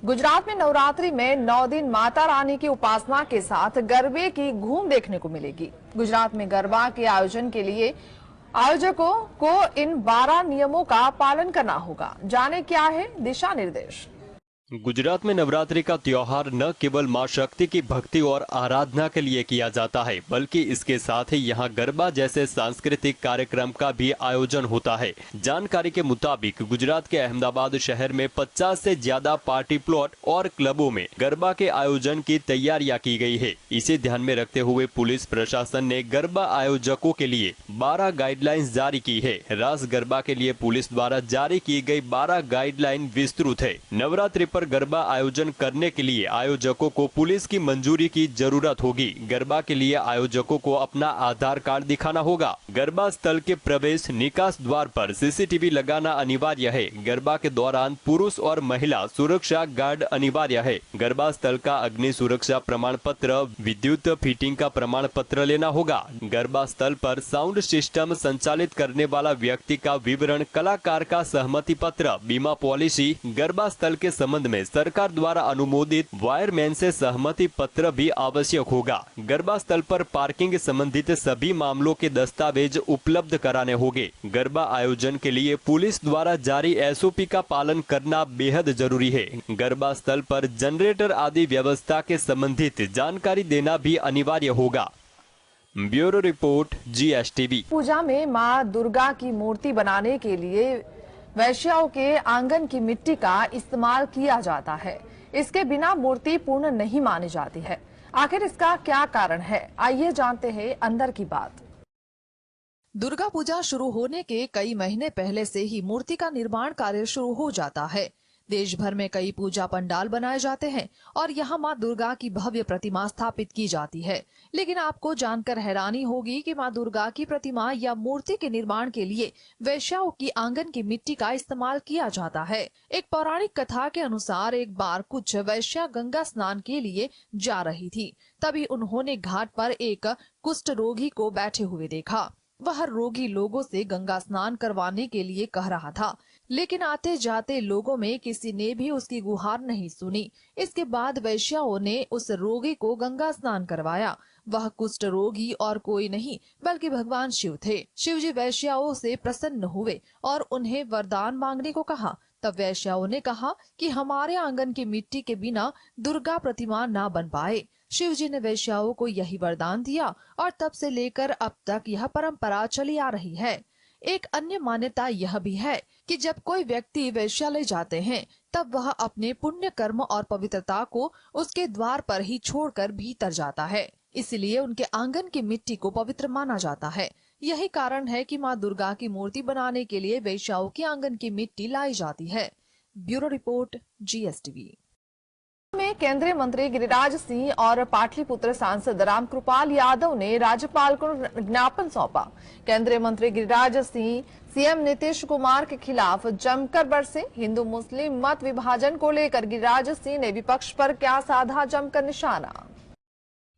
गुजरात में नवरात्रि में 9 दिन माता रानी की उपासना के साथ गरबे की धूम देखने को मिलेगी। गुजरात में गरबा के आयोजन के लिए आयोजकों को इन 12 नियमों का पालन करना होगा। जाने क्या है दिशा निर्देश। गुजरात में नवरात्रि का त्योहार न केवल मां शक्ति की भक्ति और आराधना के लिए किया जाता है, बल्कि इसके साथ ही यहां गरबा जैसे सांस्कृतिक कार्यक्रम का भी आयोजन होता है। जानकारी के मुताबिक गुजरात के अहमदाबाद शहर में 50 से ज्यादा पार्टी प्लॉट और क्लबों में गरबा के आयोजन की तैयारियां की गई है। इसे ध्यान में रखते हुए पुलिस प्रशासन ने गरबा आयोजकों के लिए 12 गाइडलाइंस जारी की है। रास गरबा के लिए पुलिस द्वारा जारी की गई 12 गाइडलाइन विस्तृत है। नवरात्रि पर गरबा आयोजन करने के लिए आयोजकों को पुलिस की मंजूरी की जरूरत होगी। गरबा के लिए आयोजकों को अपना आधार कार्ड दिखाना होगा। गरबा स्थल के प्रवेश निकास द्वार पर सीसीटीवी लगाना अनिवार्य है। गरबा के दौरान पुरुष और महिला सुरक्षा गार्ड अनिवार्य है। गरबा स्थल का अग्नि सुरक्षा प्रमाण पत्र, विद्युत फिटिंग का प्रमाण पत्र लेना होगा। गरबा स्थल पर साउंड सिस्टम संचालित करने वाला व्यक्ति का विवरण, कलाकार का सहमति पत्र, बीमा पॉलिसी, गरबा स्थल के संबंध में सरकार द्वारा अनुमोदित वायरमैन से सहमति पत्र भी आवश्यक होगा। गरबा स्थल पर पार्किंग संबंधित सभी मामलों के दस्तावेज उपलब्ध कराने होंगे। गरबा आयोजन के लिए पुलिस द्वारा जारी एसओपी का पालन करना बेहद जरूरी है। गरबा स्थल पर जनरेटर आदि व्यवस्था के संबंधित जानकारी देना भी अनिवार्य होगा। Bureau report, GSTV। पूजा में मां दुर्गा की मूर्ति बनाने के लिए वैश्याओं के आंगन की मिट्टी का इस्तेमाल किया जाता है। इसके बिना मूर्ति पूर्ण नहीं मानी जाती है। आखिर इसका क्या कारण है, आइए जानते हैं अंदर की बात। दुर्गा पूजा शुरू होने के कई महीने पहले से ही मूर्ति का निर्माण कार्य शुरू हो जाता है। देश भर में कई पूजा पंडाल बनाए जाते हैं और यहाँ माँ दुर्गा की भव्य प्रतिमा स्थापित की जाती है। लेकिन आपको जानकर हैरानी होगी कि माँ दुर्गा की प्रतिमा या मूर्ति के निर्माण के लिए वैश्याओं की आंगन की मिट्टी का इस्तेमाल किया जाता है। एक पौराणिक कथा के अनुसार एक बार कुछ वैश्या गंगा स्नान के लिए जा रही थी। तभी उन्होंने घाट पर एक कुष्ठ रोगी को बैठे हुए देखा। वह रोगी लोगों से गंगा स्नान करवाने के लिए कह रहा था, लेकिन आते जाते लोगों में किसी ने भी उसकी गुहार नहीं सुनी। इसके बाद वैश्याओं ने उस रोगी को गंगा स्नान करवाया। वह कुष्ठ रोगी और कोई नहीं बल्कि भगवान शिव थे। शिव जी वैश्याओं से प्रसन्न हुए और उन्हें वरदान मांगने को कहा। तब वैश्याओं ने कहा कि हमारे आंगन की मिट्टी के बिना दुर्गा प्रतिमा ना बन पाए। शिव जी ने वैश्याओं को यही वरदान दिया और तब से लेकर अब तक यह परंपरा चली आ रही है। एक अन्य मान्यता यह भी है कि जब कोई व्यक्ति वैश्यालय जाते हैं तब वह अपने पुण्य कर्म और पवित्रता को उसके द्वार पर ही छोड़कर भीतर जाता है। इसलिए उनके आंगन की मिट्टी को पवित्र माना जाता है। यही कारण है कि माँ दुर्गा की मूर्ति बनाने के लिए वैश्याओं के आंगन की मिट्टी लाई जाती है। Bureau report, GSTV। में केंद्रीय मंत्री गिरिराज सिंह और पाटलिपुत्र सांसद रामकृपाल यादव ने राज्यपाल को ज्ञापन सौंपा। केंद्रीय मंत्री गिरिराज सिंह CM नीतीश कुमार के खिलाफ जमकर बरसे। हिंदू मुस्लिम मत विभाजन को लेकर गिरिराज सिंह ने विपक्ष पर क्या साधा जमकर निशाना।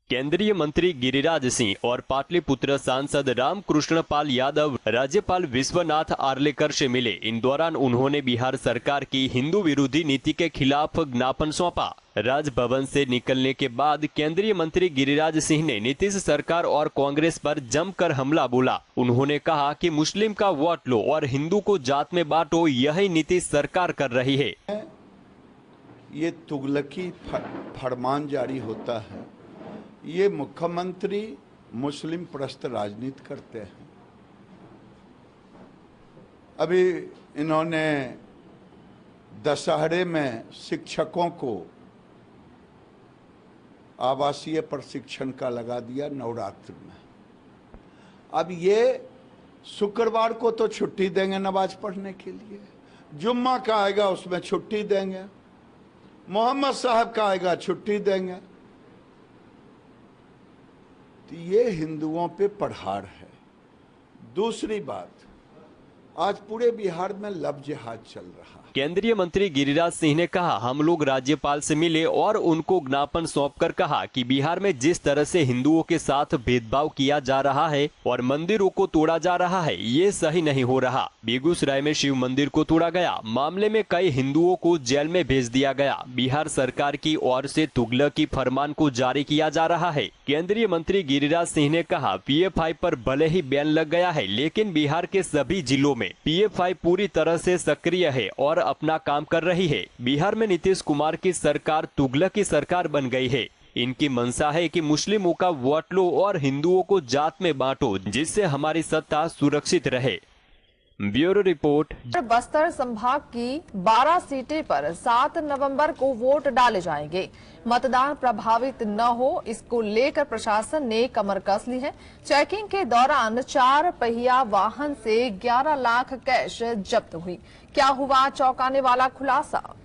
केंद्रीय मंत्री गिरिराज सिंह और पाटलिपुत्र सांसद रामकृष्ण पाल यादव राज्यपाल विश्वनाथ आर्लेकर से मिले। इन दौरान उन्होंने बिहार सरकार की हिंदू विरोधी नीति के खिलाफ ज्ञापन सौंपा। राजभवन से निकलने के बाद केंद्रीय मंत्री गिरिराज सिंह ने नीतीश सरकार और कांग्रेस पर जमकर हमला बोला। उन्होंने कहा कि मुस्लिम का वोट लो और हिंदू को जात में बांटो, यही नीतीश सरकार कर रही है। ये तुगलकी फरमान जारी होता है। ये मुख्यमंत्री मुस्लिम प्रस्त राजनीति करते हैं। अभी इन्होंने दशहरे में शिक्षकों को आवासीय प्रशिक्षण का लगा दिया नवरात्र में। अब ये शुक्रवार को तो छुट्टी देंगे नमाज पढ़ने के लिए, जुम्मा का आएगा उसमें छुट्टी देंगे, मोहम्मद साहब का आएगा छुट्टी देंगे। तो ये हिंदुओं पे पढ़ार है। दूसरी बात, आज पूरे बिहार में लव जिहाद चल रहा है। केंद्रीय मंत्री गिरिराज सिंह ने कहा, हम लोग राज्यपाल से मिले और उनको ज्ञापन सौंपकर कहा कि बिहार में जिस तरह से हिंदुओं के साथ भेदभाव किया जा रहा है और मंदिरों को तोड़ा जा रहा है, ये सही नहीं हो रहा। बेगूसराय में शिव मंदिर को तोड़ा गया, मामले में कई हिंदुओं को जेल में भेज दिया गया। बिहार सरकार की ओर से तुगलकी फरमान को जारी किया जा रहा है। केंद्रीय मंत्री गिरिराज सिंह ने कहा, PFI पर भले ही बैन लग गया है, लेकिन बिहार के सभी जिलों में PFI पूरी तरह से सक्रिय है और अपना काम कर रही है। बिहार में नीतीश कुमार की सरकार तुगलकी सरकार बन गई है। इनकी मंशा है कि मुस्लिमों का वोट लो और हिंदुओं को जात में बांटो, जिससे हमारी सत्ता सुरक्षित रहे। Bureau report. बस्तर संभाग की 12 सीटें पर 7 नवंबर को वोट डाले जाएंगे। मतदान प्रभावित न हो, इसको लेकर प्रशासन ने कमर कस ली है। चेकिंग के दौरान 4 पहिया वाहन से 11 लाख कैश जब्त हुई। क्या हुआ चौंकाने वाला खुलासा?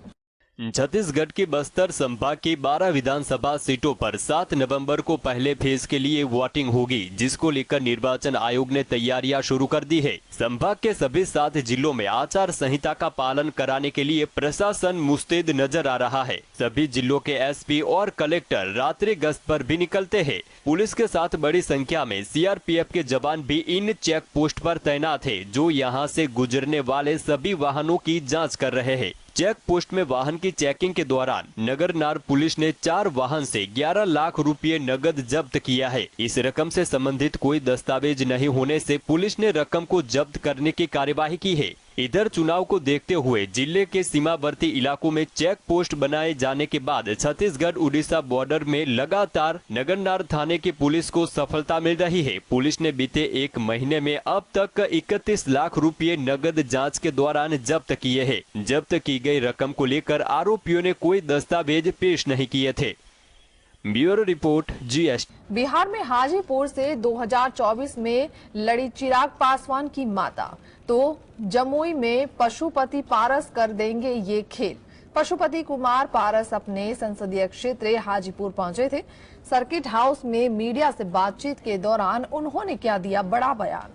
छत्तीसगढ़ के बस्तर संभाग की 12 विधानसभा सीटों पर 7 नवंबर को पहले फेज के लिए वोटिंग होगी, जिसको लेकर निर्वाचन आयोग ने तैयारियां शुरू कर दी है। संभाग के सभी 7 जिलों में आचार संहिता का पालन कराने के लिए प्रशासन मुस्तैद नजर आ रहा है। सभी जिलों के SP और कलेक्टर रात्रि गश्त पर भी निकलते हैं। पुलिस के साथ बड़ी संख्या में CRPF के जवान भी इन चेक पोस्ट पर तैनात है, जो यहाँ से गुजरने वाले सभी वाहनों की जाँच कर रहे हैं। चेक पोस्ट में वाहन की चेकिंग के दौरान नगरनार पुलिस ने 4 वाहन से 11 लाख रुपए नगद जब्त किया है। इस रकम से संबंधित कोई दस्तावेज नहीं होने से पुलिस ने रकम को जब्त करने की कार्यवाही की है। इधर चुनाव को देखते हुए जिले के सीमावर्ती इलाकों में चेक पोस्ट बनाए जाने के बाद छत्तीसगढ़ उड़ीसा बॉर्डर में लगातार नगरनार थाने की पुलिस को सफलता मिल रही है। पुलिस ने बीते 1 महीने में अब तक 31 लाख रुपए नगद जांच के दौरान जब्त किए हैं। जब्त की गई रकम को लेकर आरोपियों ने कोई दस्तावेज पेश नहीं किए थे। Bureau report GS। बिहार में हाजीपुर से 2024 में लड़ी चिराग पासवान की माता, तो जमुई में पशुपति पारस कर देंगे ये खेल। पशुपति कुमार पारस अपने संसदीय क्षेत्र हाजीपुर पहुंचे थे। सर्किट हाउस में मीडिया से बातचीत के दौरान उन्होंने क्या दिया बड़ा बयान।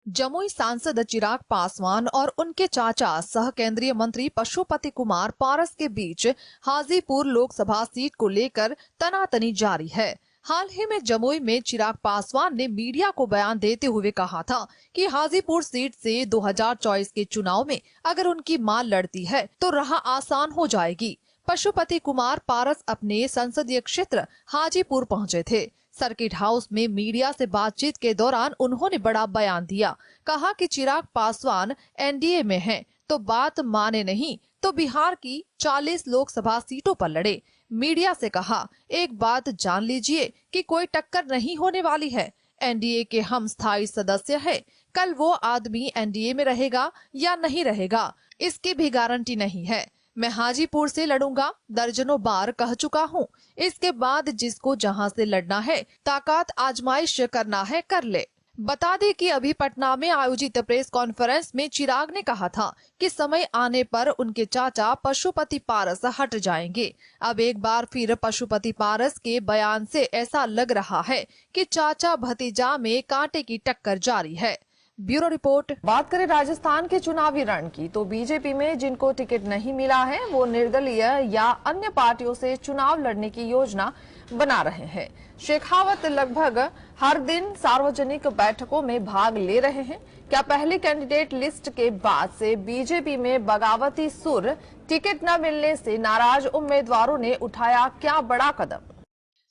जमुई सांसद चिराग पासवान और उनके चाचा सह केंद्रीय मंत्री पशुपति कुमार पारस के बीच हाजीपुर लोकसभा सीट को लेकर तनातनी जारी है। हाल ही में जमुई में चिराग पासवान ने मीडिया को बयान देते हुए कहा था कि हाजीपुर सीट से 2024 के चुनाव में अगर उनकी मां लड़ती है तो राह आसान हो जाएगी। पशुपति कुमार पारस अपने संसदीय क्षेत्र हाजीपुर पहुंचे थे। सर्किट हाउस में मीडिया से बातचीत के दौरान उन्होंने बड़ा बयान दिया। कहा कि चिराग पासवान NDA में हैं, तो बात माने नहीं तो बिहार की 40 लोकसभा सीटों पर लड़े। मीडिया से कहा, एक बात जान लीजिए कि कोई टक्कर नहीं होने वाली है। NDA के हम स्थायी सदस्य हैं। कल वो आदमी NDA में रहेगा या नहीं रहेगा, इसकी भी गारंटी नहीं है। मैं हाजीपुर से लड़ूंगा, दर्जनों बार कह चुका हूँ। इसके बाद जिसको जहां से लड़ना है, ताकत आजमाइश करना है, कर ले। बता दें कि अभी पटना में आयोजित प्रेस कॉन्फ्रेंस में चिराग ने कहा था कि समय आने पर उनके चाचा पशुपति पारस हट जाएंगे। अब एक बार फिर पशुपति पारस के बयान से ऐसा लग रहा है कि चाचा भतीजा में कांटे की टक्कर जारी है। Bureau report. बात करें राजस्थान के चुनावी रण की, तो बीजेपी में जिनको टिकट नहीं मिला है वो निर्दलीय या अन्य पार्टियों से चुनाव लड़ने की योजना बना रहे हैं। शेखावत लगभग हर दिन सार्वजनिक बैठकों में भाग ले रहे हैं। क्या पहली कैंडिडेट लिस्ट के बाद से बीजेपी में बगावती सुर? टिकट न मिलने से नाराज उम्मीदवारों ने उठाया क्या बड़ा कदम?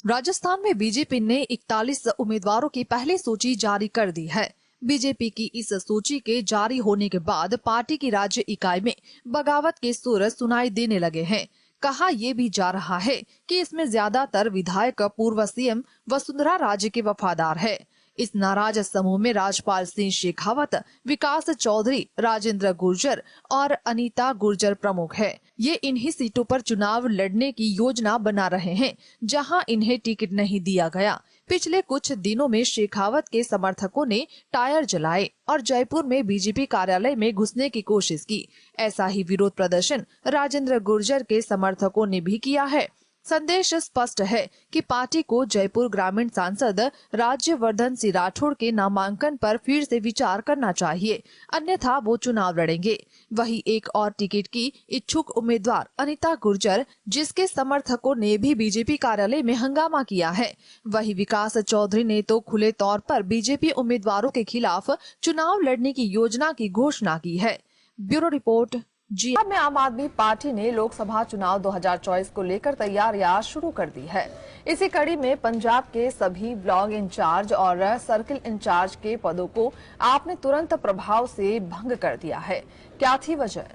राजस्थान में बीजेपी ने 41 उम्मीदवारों की पहली सूची जारी कर दी है। बीजेपी की इस सूची के जारी होने के बाद पार्टी की राज्य इकाई में बगावत के सुर सुनाई देने लगे हैं। कहा यह भी जा रहा है कि इसमें ज्यादातर विधायक पूर्व CM वसुंधरा राजे के वफादार है। इस नाराज समूह में राजपाल सिंह शेखावत, विकास चौधरी, राजेंद्र गुर्जर और अनीता गुर्जर प्रमुख है। ये इन्हीं सीटों पर चुनाव लड़ने की योजना बना रहे हैं, जहां इन्हें टिकट नहीं दिया गया। पिछले कुछ दिनों में शेखावत के समर्थकों ने टायर जलाए और जयपुर में बीजेपी कार्यालय में घुसने की कोशिश की। ऐसा ही विरोध प्रदर्शन राजेंद्र गुर्जर के समर्थकों ने भी किया है। संदेश स्पष्ट है कि पार्टी को जयपुर ग्रामीण सांसद राज्यवर्धन सिंह राठौड़ के नामांकन पर फिर से विचार करना चाहिए, अन्यथा वो चुनाव लड़ेंगे। वही एक और टिकट की इच्छुक उम्मीदवार अनिता गुर्जर, जिसके समर्थकों ने भी बीजेपी कार्यालय में हंगामा किया है। वही विकास चौधरी ने तो खुले तौर पर बीजेपी उम्मीदवारों के खिलाफ चुनाव लड़ने की योजना की घोषणा की है। ब्यूरो रिपोर्ट जी। पंजाब में आम आदमी पार्टी ने लोकसभा चुनाव 2024 को लेकर तैयारियां शुरू कर दी है। इसी कड़ी में पंजाब के सभी ब्लॉक इंचार्ज और सर्किल इंचार्ज के पदों को आपने तुरंत प्रभाव से भंग कर दिया है। क्या थी वजह?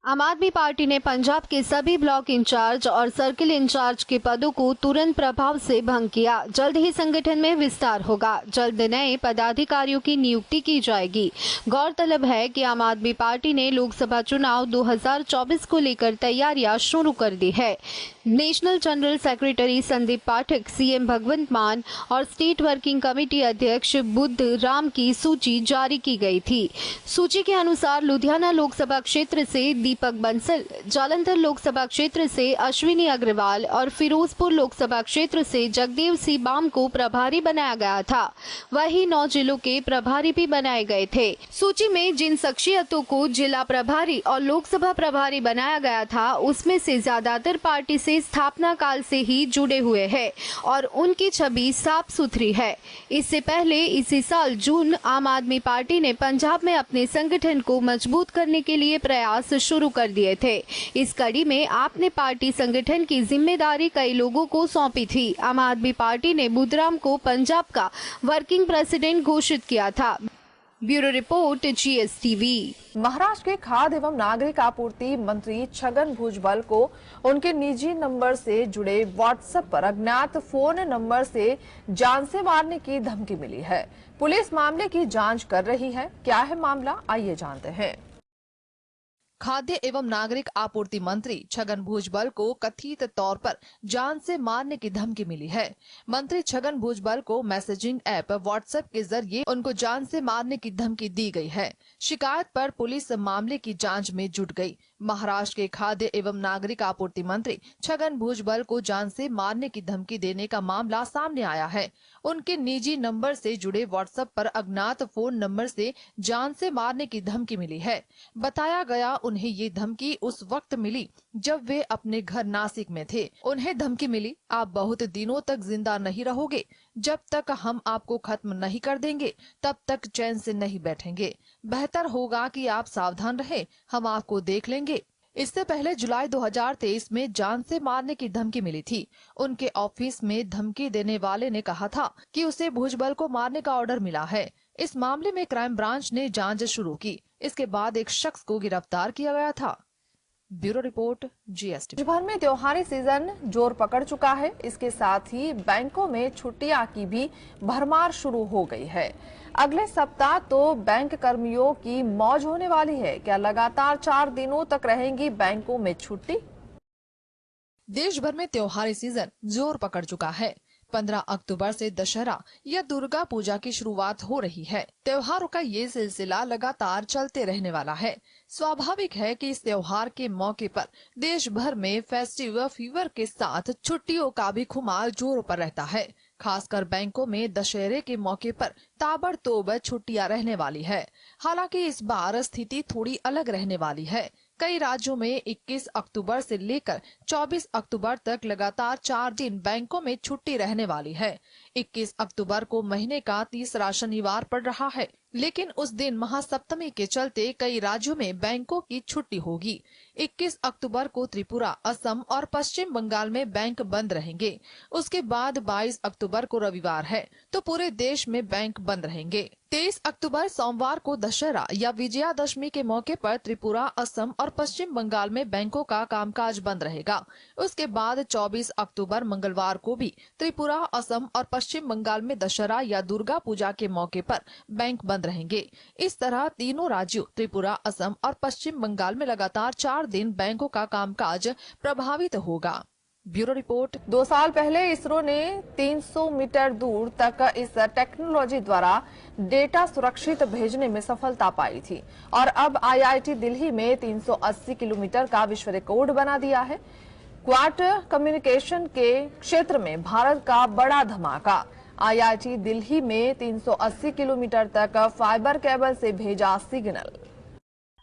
आम आदमी पार्टी ने पंजाब के सभी ब्लॉक इंचार्ज और सर्किल इंचार्ज के पदों को तुरंत प्रभाव से भंग किया। जल्द ही संगठन में विस्तार होगा। जल्द नए पदाधिकारियों की नियुक्ति की जाएगी। गौरतलब है कि आम आदमी पार्टी ने लोकसभा चुनाव 2024 को लेकर तैयारियां शुरू कर दी है। नेशनल जनरल सेक्रेटरी संदीप पाठक, सीएम भगवंत मान और स्टेट वर्किंग कमेटी अध्यक्ष बुद्ध राम की सूची जारी की गई थी। सूची के अनुसार लुधियाना लोकसभा क्षेत्र से दीपक बंसल, जालंधर लोकसभा क्षेत्र से अश्विनी अग्रवाल और फिरोजपुर लोकसभा क्षेत्र से जगदेव सिंह बाम को प्रभारी बनाया गया था। वही 9 जिलों के प्रभारी भी बनाए गए थे। सूची में जिन शख्सियतों को जिला प्रभारी और लोकसभा प्रभारी बनाया गया था, उसमें से ज्यादातर पार्टी से स्थापना काल से ही जुड़े हुए हैं और उनकी छवि साफ सुथरी है। इससे पहले इसी साल जून आम आदमी पार्टी ने पंजाब में अपने संगठन को मजबूत करने के लिए प्रयास शुरू कर दिए थे। इस कड़ी में आपने पार्टी संगठन की जिम्मेदारी कई लोगों को सौंपी थी। आम आदमी पार्टी ने बुद्धराम को पंजाब का वर्किंग प्रेसिडेंट घोषित किया था। Bureau report GSTV। महाराष्ट्र के खाद्य एवं नागरिक आपूर्ति मंत्री छगन भुजबल को उनके निजी नंबर से जुड़े व्हाट्सएप पर अज्ञात फोन नंबर से जान से मारने की धमकी मिली है। पुलिस मामले की जांच कर रही है। क्या है मामला, आइए जानते हैं। खाद्य एवं नागरिक आपूर्ति मंत्री छगन भुजबल को कथित तौर पर जान से मारने की धमकी मिली है। मंत्री छगन भुजबल को मैसेजिंग ऐप व्हाट्सएप के जरिए उनको जान से मारने की धमकी दी गई है। शिकायत पर पुलिस मामले की जांच में जुट गई। महाराष्ट्र के खाद्य एवं नागरिक आपूर्ति मंत्री छगन भुजबल को जान से मारने की धमकी देने का मामला सामने आया है। उनके निजी नंबर से जुड़े व्हाट्सएप पर अज्ञात फोन नंबर से जान से मारने की धमकी मिली है। बताया गया उन्हें ये धमकी उस वक्त मिली जब वे अपने घर नासिक में थे। उन्हें धमकी मिली, आप बहुत दिनों तक जिंदा नहीं रहोगे, जब तक हम आपको खत्म नहीं कर देंगे तब तक चैन से नहीं बैठेंगे। बेहतर होगा कि आप सावधान रहें, हम आपको देख लेंगे। इससे पहले जुलाई 2023 में जान से मारने की धमकी मिली थी। उनके ऑफिस में धमकी देने वाले ने कहा था कि उसे भुजबल को मारने का ऑर्डर मिला है। इस मामले में क्राइम ब्रांच ने जांच शुरू की। इसके बाद एक शख्स को गिरफ्तार किया गया था। Bureau report GSTV। देश भर में त्योहारी सीजन जोर पकड़ चुका है। इसके साथ ही बैंकों में छुट्टियां की भी भरमार शुरू हो गई है। अगले सप्ताह तो बैंक कर्मियों की मौज होने वाली है। क्या लगातार 4 दिनों तक रहेंगी बैंकों में छुट्टी? देश भर में त्योहारी सीजन जोर पकड़ चुका है। 15 अक्टूबर से दशहरा या दुर्गा पूजा की शुरुआत हो रही है। त्योहारों का ये सिलसिला लगातार चलते रहने वाला है। स्वाभाविक है कि इस त्योहार के मौके पर देश भर में फेस्टिव फीवर के साथ छुट्टियों का भी खुमार जोरों पर रहता है। खासकर बैंकों में दशहरे के मौके पर ताबड़तोड़ छुट्टियां रहने वाली है। हालांकि इस बार स्थिति थोड़ी अलग रहने वाली है। कई राज्यों में 21 अक्टूबर से लेकर 24 अक्टूबर तक लगातार 4 दिन बैंकों में छुट्टी रहने वाली है। 21 अक्टूबर को महीने का 30वां शनिवार पड़ रहा है, लेकिन उस दिन महासप्तमी के चलते कई राज्यों में बैंकों की छुट्टी होगी। 21 अक्टूबर को त्रिपुरा, असम और पश्चिम बंगाल में बैंक बंद रहेंगे। उसके बाद 22 अक्टूबर को रविवार है तो पूरे देश में बैंक बंद रहेंगे। 23 अक्टूबर सोमवार को दशहरा या विजयादशमी के मौके पर त्रिपुरा, असम और पश्चिम बंगाल में बैंकों का कामकाज बंद रहेगा। उसके बाद 24 अक्टूबर मंगलवार को भी त्रिपुरा, असम और पश्चिम बंगाल में दशहरा या दुर्गा पूजा के मौके पर बैंक बंद रहेंगे। इस तरह तीनों राज्यों त्रिपुरा, असम और पश्चिम बंगाल में लगातार 4 दिन बैंकों का कामकाज प्रभावित होगा। Bureau report. 2 साल पहले इसरो ने 300 मीटर दूर तक इस टेक्नोलॉजी द्वारा डेटा सुरक्षित भेजने में सफलता पाई थी और अब IIT दिल्ली में 380 किलोमीटर का विश्व रिकॉर्ड बना दिया है। क्वाड कम्युनिकेशन के क्षेत्र में भारत का बड़ा धमाका। IIT दिल्ली में 380 किलोमीटर तक फाइबर केबल से भेजा सिग्नल।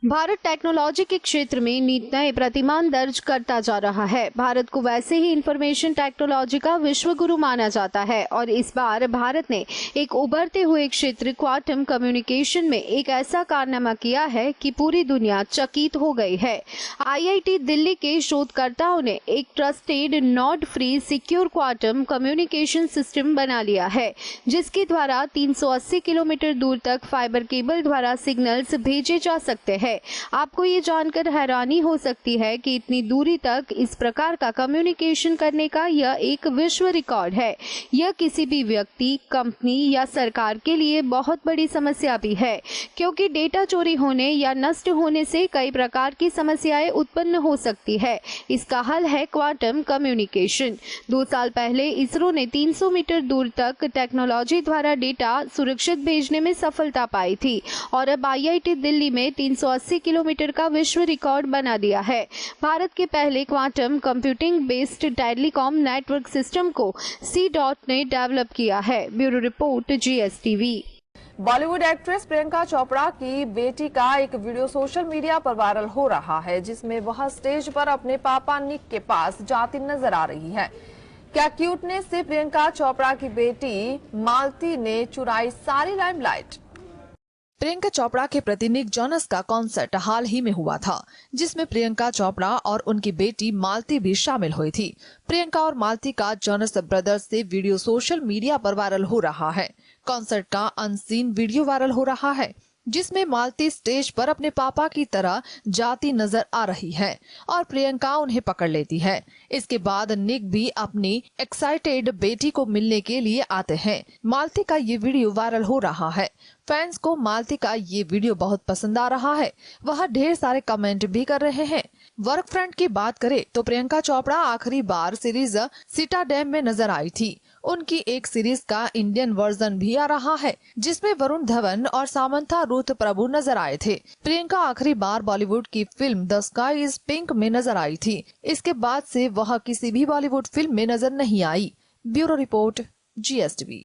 भारत टेक्नोलॉजी के क्षेत्र में नए प्रतिमान दर्ज करता जा रहा है। भारत को वैसे ही इंफॉर्मेशन टेक्नोलॉजी का विश्व गुरु माना जाता है और इस बार भारत ने एक उभरते हुए क्षेत्र क्वांटम कम्युनिकेशन में एक ऐसा कारनामा किया है कि पूरी दुनिया चकित हो गई है। IIT दिल्ली के शोधकर्ताओं ने एक trusted node free secure quantum communication system बना लिया है, जिसके द्वारा 380 किलोमीटर दूर तक फाइबर केबल द्वारा सिग्नल्स भेजे जा सकते हैं। आपको ये जानकर हैरानी हो सकती है कि इतनी दूरी तक इस प्रकार का कम्युनिकेशन करने का यह एक विश्व रिकॉर्ड है। यह किसी भी व्यक्ति, कंपनी या सरकार के लिए बहुत बड़ी समस्या भी है, क्योंकि डेटा चोरी होने या नष्ट होने से कई प्रकार की समस्याएं उत्पन्न हो सकती है। इसका हल है क्वांटम कम्युनिकेशन। 2 साल पहले इसरो ने 300 मीटर दूर तक टेक्नोलॉजी द्वारा डेटा सुरक्षित भेजने में सफलता पाई थी और अब IIT दिल्ली में 380 किलोमीटर का विश्व रिकॉर्ड बना दिया है। भारत के पहले quantum computing based telecom network system को C-DOT ने डेवलप किया है। Bureau report GSTV। Bollywood actress Priyanka Chopra की बेटी का एक वीडियो सोशल मीडिया पर वायरल हो रहा है, जिसमें वह स्टेज पर अपने पापा निक के पास जाती नजर आ रही है। क्या क्यूटनेस से प्रियंका चोपड़ा की बेटी मालती ने चुराई सारी लाइमलाइट। प्रियंका चोपड़ा के प्रति निक जोनस का कॉन्सर्ट हाल ही में हुआ था, जिसमें प्रियंका चोपड़ा और उनकी बेटी मालती भी शामिल हुई थी। प्रियंका और मालती का जोनस ब्रदर्स से वीडियो सोशल मीडिया पर वायरल हो रहा है। कॉन्सर्ट का अनसीन वीडियो वायरल हो रहा है, जिसमें मालती स्टेज पर अपने पापा की तरह जाती नजर आ रही है और प्रियंका उन्हें पकड़ लेती है। इसके बाद निक भी अपनी एक्साइटेड बेटी को मिलने के लिए आते हैं। मालती का ये वीडियो वायरल हो रहा है। फैंस को मालती का ये वीडियो बहुत पसंद आ रहा है। वह ढेर सारे कमेंट भी कर रहे हैं। वर्क फ्रंट की बात करें तो प्रियंका चोपड़ा आखिरी बार सीरीज सिटाडेम में नजर आई थी। उनकी एक सीरीज का इंडियन वर्जन भी आ रहा है, जिसमें वरुण धवन और सामंथा रुथ प्रभु नजर आए थे। प्रियंका आखिरी बार बॉलीवुड की film the sky is pink में नजर आई थी। इसके बाद से वह किसी भी बॉलीवुड फिल्म में नजर नहीं आई। Bureau report GSTV।